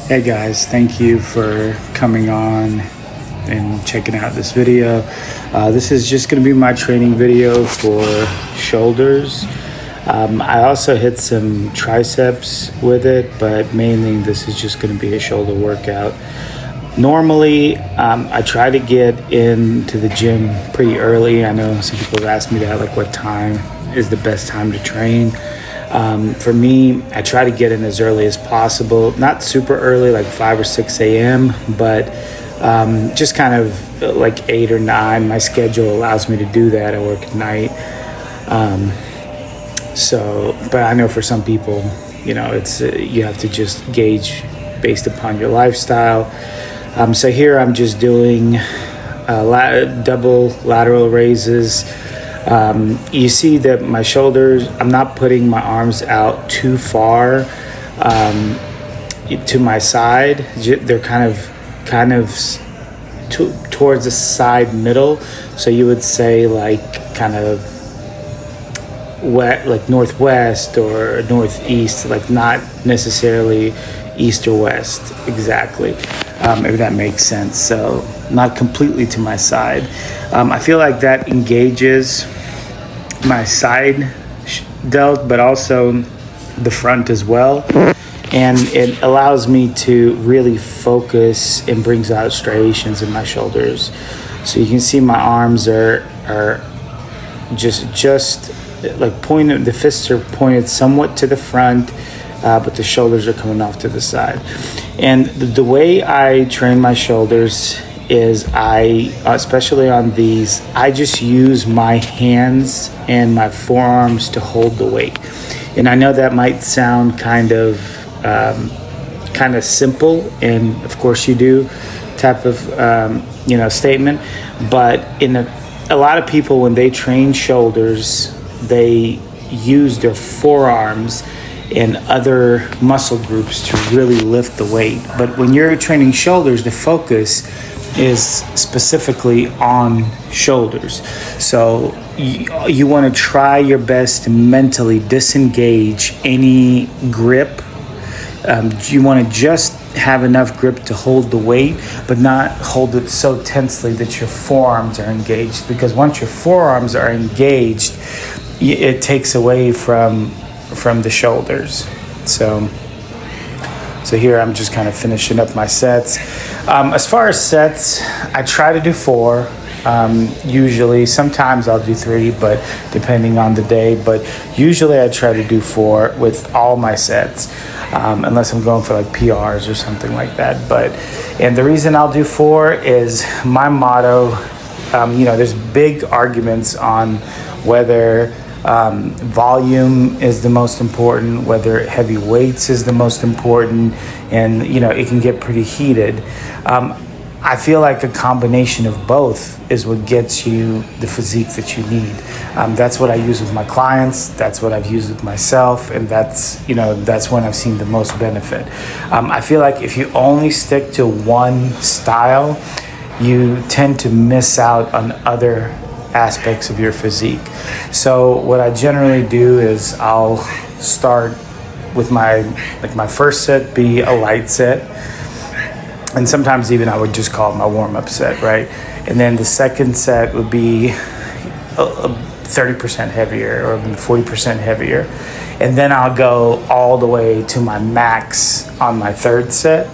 Hey guys, thank you for coming on and checking out this video. This is just going to be my training video for shoulders. I also hit some triceps with it, but mainly this is just going to be a shoulder workout. Normally, I try to get into the gym pretty early. I know some people have asked me that, like what time is the best time to train. For me, I try to get in as early as possible, not super early, like 5 or 6 a.m., but just kind of like 8 or 9. My schedule allows me to do that. I work at night. But I know for some people, it's you have to just gauge based upon your lifestyle. So here I'm just doing double lateral raises. You see that my shoulders, I'm not putting my arms out too far to my side. They're kind of towards the side middle. So you would say like kind of like northwest or northeast, like not necessarily east or west exactly, if that makes sense. So not completely to my side. I feel like that engages my side delt, but also the front as well, and it allows me to really focus and brings out striations in my shoulders. So you can see my arms are just like pointed, the fists are pointed somewhat to the front, but the shoulders are coming off to the side. And the way I train my shoulders is especially on these, I just use my hands and my forearms to hold the weight. And I know that might sound kind of simple, and of course you do, type of statement. But a lot of people, when they train shoulders, they use their forearms and other muscle groups to really lift the weight. But when you're training shoulders, the focus is specifically on shoulders. So you want to try your best to mentally disengage any grip. You want to just have enough grip to hold the weight, but not hold it so tensely that your forearms are engaged. Because once your forearms are engaged, it takes away from the shoulders. So here I'm just kind of finishing up my sets. As far as sets, I try to do 4. Usually, sometimes I'll do 3, but depending on the day. But usually I try to do 4 with all my sets, unless I'm going for like PRs or something like that. And the reason I'll do 4 is my motto. There's big arguments on whether volume is the most important, whether heavy weights is the most important, and it can get pretty heated. I feel like a combination of both is what gets you the physique that you need. That's what I use with my clients, that's what I've used with myself, and that's when I've seen the most benefit. I feel like if you only stick to one style, you tend to miss out on other aspects of your physique. So what I generally do is I'll start with my first set be a light set, and sometimes even I would just call it my warm-up set, right? And then the second set would be 30% heavier or 40% heavier, and then I'll go all the way to my max on my third set.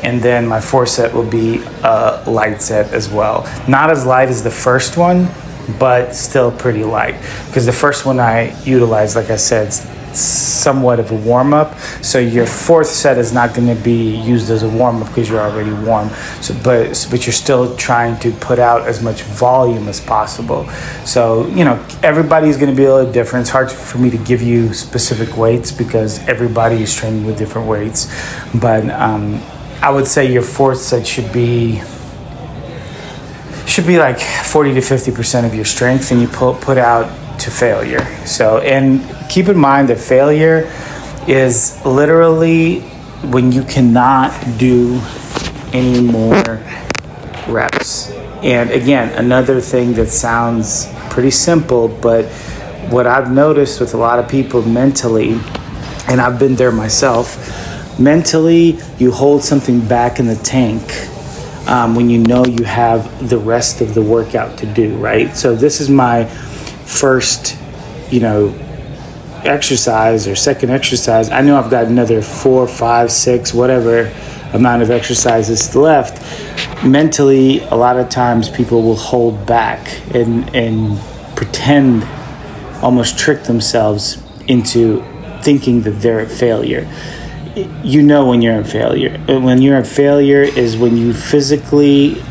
And then my fourth set will be a light set as well. Not as light as the first one, but still pretty light. Because the first one I utilized, like I said, somewhat of a warm-up. So your fourth set is not going to be used as a warm-up because you're already warm. But you're still trying to put out as much volume as possible. So, everybody's going to be a little different. It's hard for me to give you specific weights because everybody is training with different weights. But I would say your fourth set should be like 40 to 50% of your strength, and you put out to failure. So, and keep in mind that failure is literally when you cannot do any more reps. And again, another thing that sounds pretty simple, but what I've noticed with a lot of people mentally, and I've been there myself, Mentally, you hold something back in the tank when you know you have the rest of the workout to do, right? So this is my first, exercise or second exercise. I know I've got another 4, 5, 6, whatever amount of exercises left. Mentally, a lot of times people will hold back and pretend, almost trick themselves into thinking that they're a failure. When you're in failure. When you're in failure is when you physically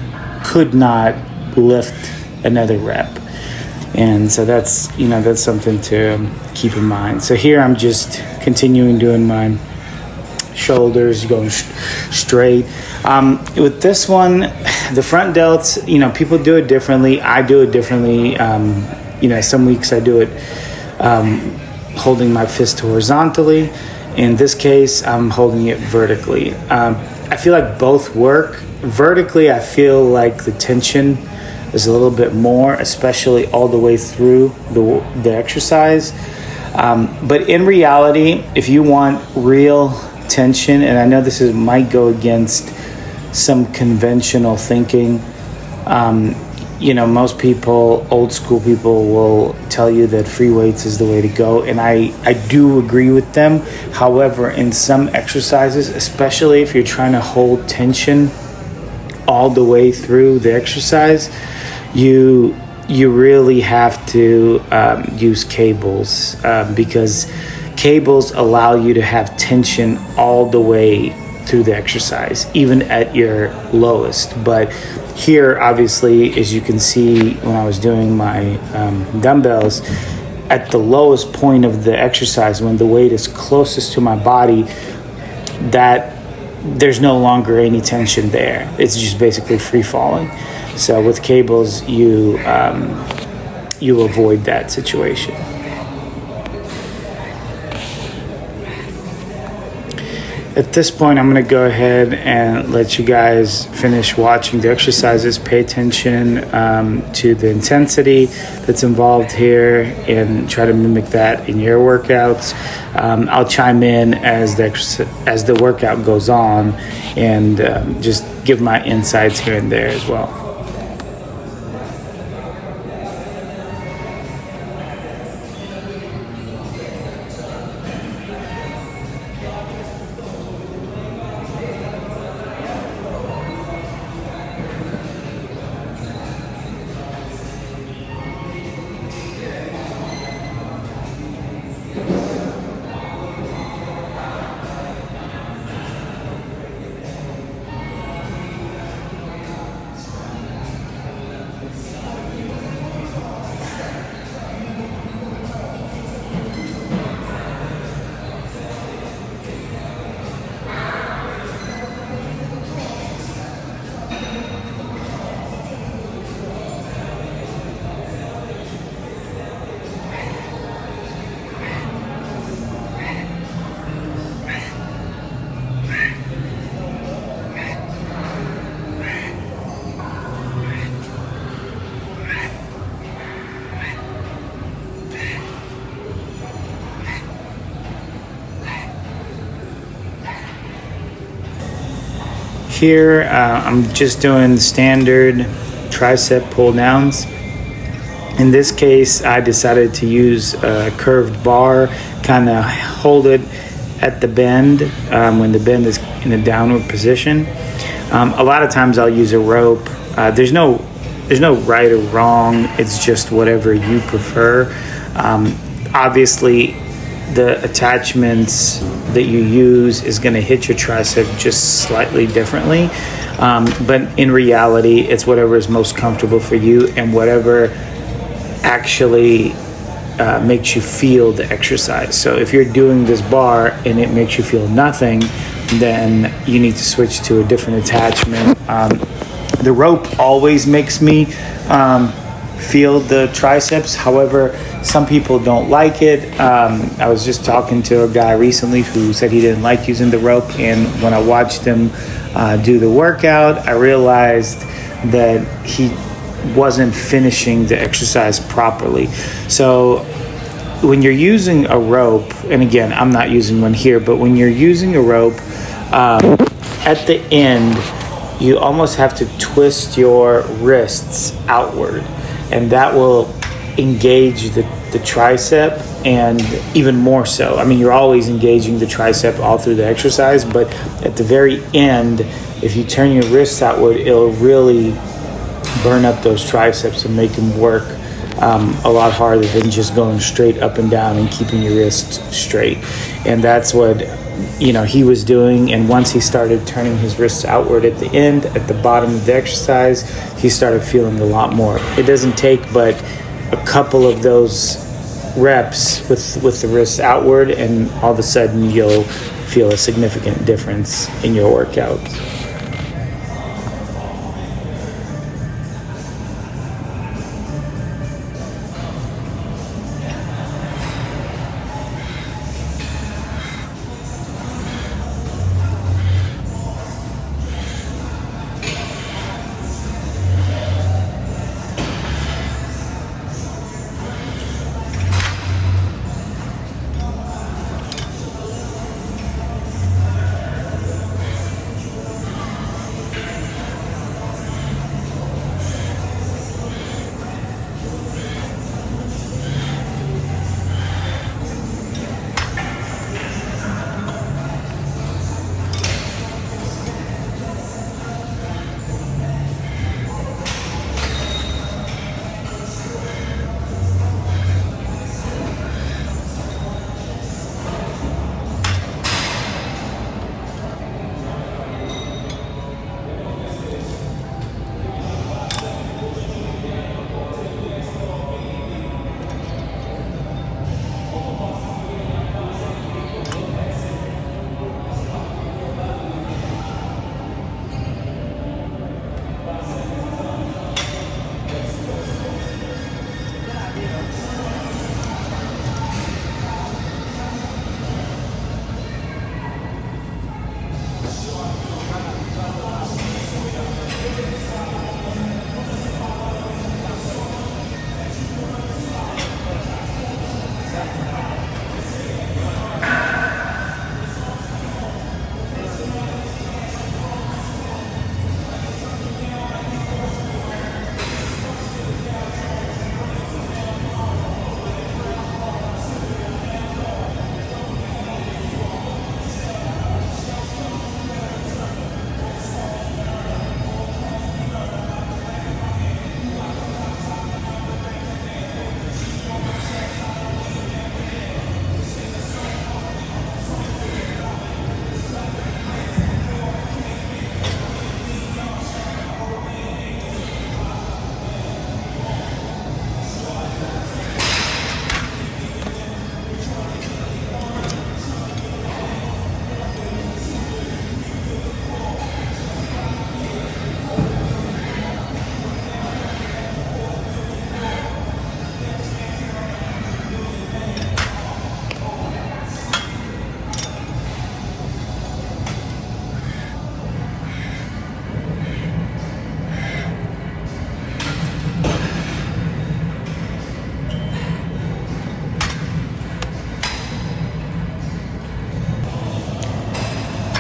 could not lift another rep. And so that's something to keep in mind. So here I'm just continuing doing my shoulders, going straight. With this one, the front delts, people do it differently. I do it differently. Some weeks I do it holding my fist horizontally. In this case, I'm holding it vertically. I feel like both work. Vertically, I feel like the tension is a little bit more, especially all the way through the exercise. But in reality, if you want real tension, and I know this might go against some conventional thinking, most people, old school people, will tell you that free weights is the way to go, and I do agree with them. However, in some exercises, especially if you're trying to hold tension all the way through the exercise, you really have to use cables because cables allow you to have tension all the way through the exercise, even at your lowest. But here, obviously, as you can see when I was doing my dumbbells, at the lowest point of the exercise, when the weight is closest to my body, that there's no longer any tension there. It's just basically free falling. So with cables, you avoid that situation. At this point, I'm going to go ahead and let you guys finish watching the exercises. Pay attention to the intensity that's involved here and try to mimic that in your workouts. I'll chime in as the workout goes on and just give my insights here and there as well. Here, I'm just doing standard tricep pull downs. In this case, I decided to use a curved bar, kind of hold it at the bend when the bend is in a downward position. A lot of times I'll use a rope. There's no right or wrong. It's just whatever you prefer. Obviously, the attachments that you use is going to hit your tricep just slightly differently. But in reality, it's whatever is most comfortable for you and whatever actually makes you feel the exercise. So if you're doing this bar and it makes you feel nothing, then you need to switch to a different attachment. The rope always makes me feel the triceps. However, some people don't like it. I was just talking to a guy recently who said he didn't like using the rope, and when I watched him do the workout, I realized that he wasn't finishing the exercise properly. So when you're using a rope, and again, I'm not using one here, but when you're using a rope, at the end, you almost have to twist your wrists outward, and that will engage the tricep, and even more so. I mean, you're always engaging the tricep all through the exercise, but at the very end, if you turn your wrists outward, it'll really burn up those triceps and make them work a lot harder than just going straight up and down and keeping your wrist straight. And that's what he was doing. And once he started turning his wrists outward at the end, at the bottom of the exercise, he started feeling a lot more. It doesn't take but a couple of those reps with the wrists outward, and all of a sudden you'll feel a significant difference in your workout.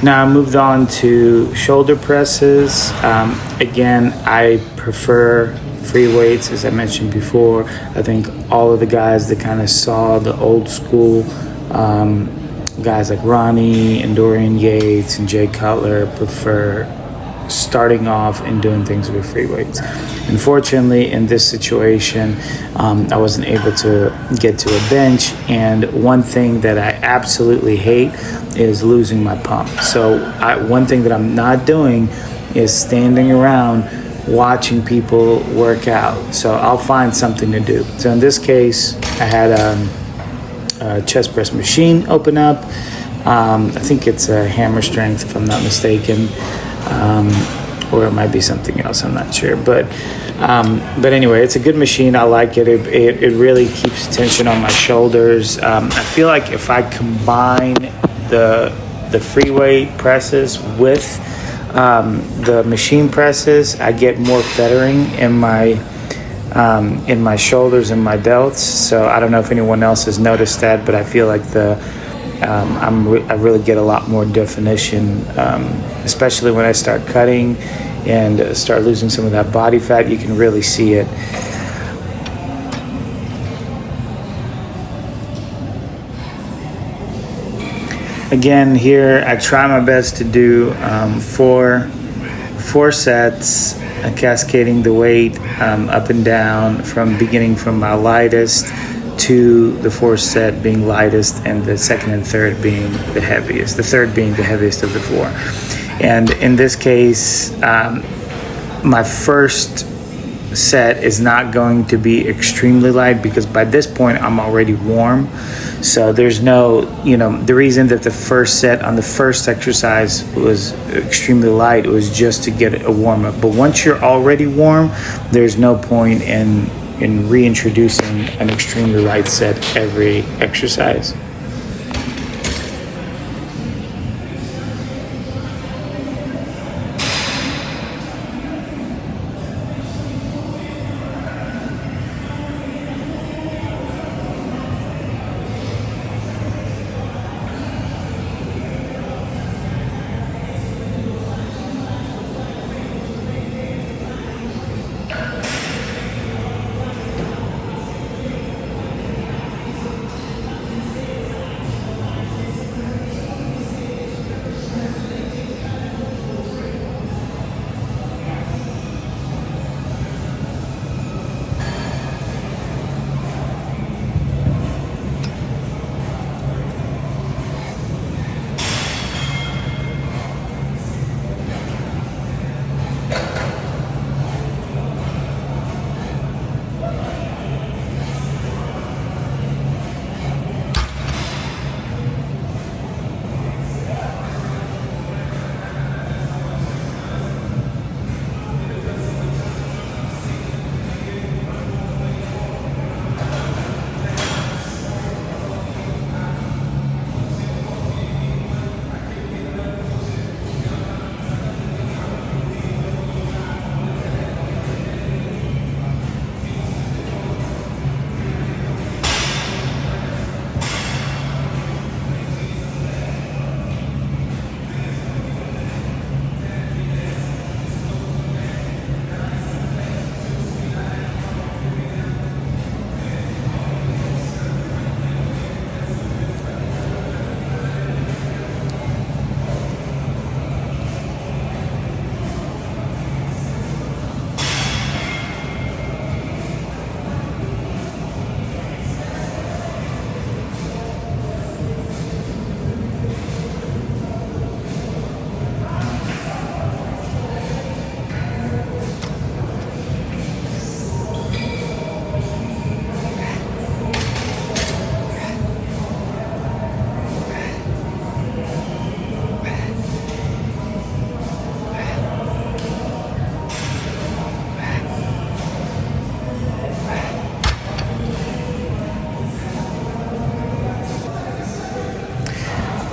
Now I moved on to shoulder presses. Again, I prefer free weights, as I mentioned before. I think all of the guys that kind of saw the old school guys like Ronnie and Dorian Yates and Jay Cutler prefer starting off and doing things with free weights. Unfortunately, in this situation, I wasn't able to get to a bench, and one thing that I absolutely hate is losing my pump. So one thing that I'm not doing is standing around watching people work out. So I'll find something to do. So in this case, I had a chest press machine open up. I think it's a hammer strength, if I'm not mistaken. Or it might be something else, I'm not sure. But anyway, it's a good machine. I like it. It really keeps tension on my shoulders. I feel like if I combine the free weight presses with the machine presses, I get more feathering in my in my shoulders and my delts. So I don't know if anyone else has noticed that, but I feel like I really get a lot more definition, especially when I start cutting and start losing some of that body fat. You can really see it. Again, here I try my best to do four sets, cascading the weight up and down, beginning from my lightest to the fourth set being lightest, and the second and third being the heaviest, the third being the heaviest of the four. And in this case, my first set is not going to be extremely light, because by this point I'm already warm. So there's no, the reason that the first set on the first exercise was extremely light was just to get a warm up. But once you're already warm, there's no point in reintroducing an extremely light set every exercise.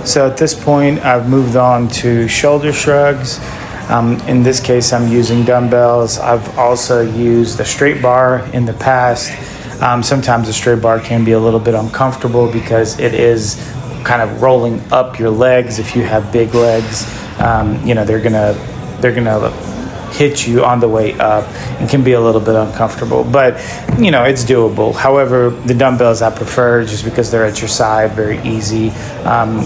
So at this point, I've moved on to shoulder shrugs. In this case, I'm using dumbbells. I've also used a straight bar in the past. Sometimes a straight bar can be a little bit uncomfortable because it is kind of rolling up your legs. If you have big legs, they're gonna hit you on the way up and can be a little bit uncomfortable, but it's doable. However, the dumbbells I prefer just because they're at your side, very easy.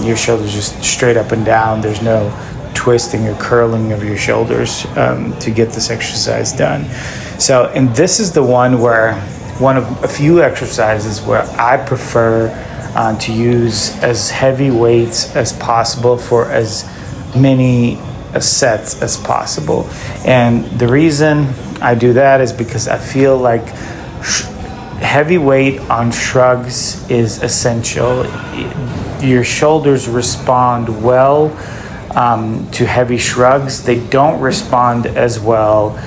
Your shoulders just straight up and down. There's no twisting or curling of your shoulders to get this exercise done. So, and this is the one of a few exercises where I prefer to use as heavy weights as possible for as many sets as possible. And the reason I do that is because I feel like heavy weight on shrugs is essential. Your shoulders respond well to heavy shrugs. They don't respond as well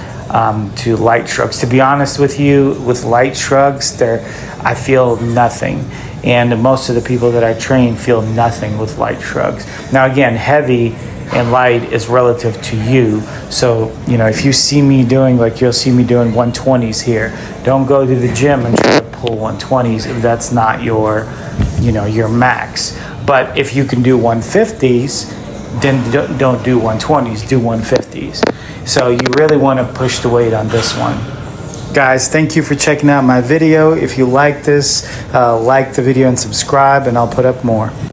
to light shrugs. To be honest with you, with light shrugs, I feel nothing. And most of the people that I train feel nothing with light shrugs. Now again, heavy and light is relative to you. So, you know, if you see me doing, like you'll see me doing 120s here, don't go to the gym and try to pull 120s if that's not your, you know, your max. But if you can do 150s, then don't do 120s, do 150s. So you really want to push the weight on this one. Guys, thank you for checking out my video. If you like this, like the video and subscribe, and I'll put up more.